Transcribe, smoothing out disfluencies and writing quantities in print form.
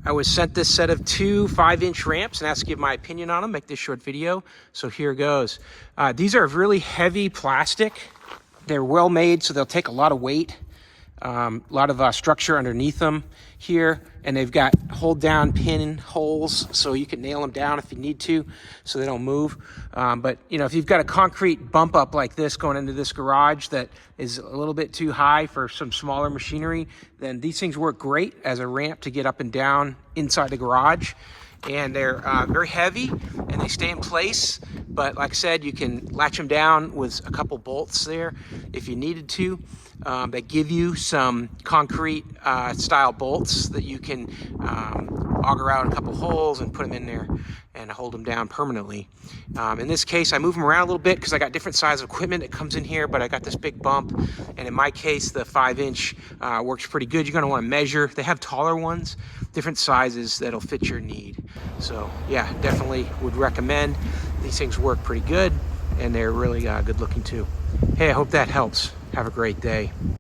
I was sent this set of two 5-inch ramps and asked to give my opinion on them, make this short video. So here goes. These are really heavy plastic. They're well made, so they'll take a lot of weight. A lot of structure underneath them here, and they've got hold down pin holes so you can nail them down if you need to so they don't move. But you know, if you've got a concrete bump up like this going into this garage that is a little bit too high for some smaller machinery, then these things work great as a ramp to get up and down inside the garage. And they're very heavy and they stay in place, but like I said, you can latch them down with a couple bolts there if you needed to. They give you some concrete style bolts that you can auger out a couple holes and put them in there and hold them down permanently. In this case, I move them around a little bit because I got different size equipment that comes in here, but I got this big bump, and in my case, the 5-inch works pretty good. You're going to want to measure. They have taller ones, different sizes that'll fit your need. So yeah, definitely would recommend. These things work pretty good, and they're really good looking too. Hey, I hope that helps. Have a great day.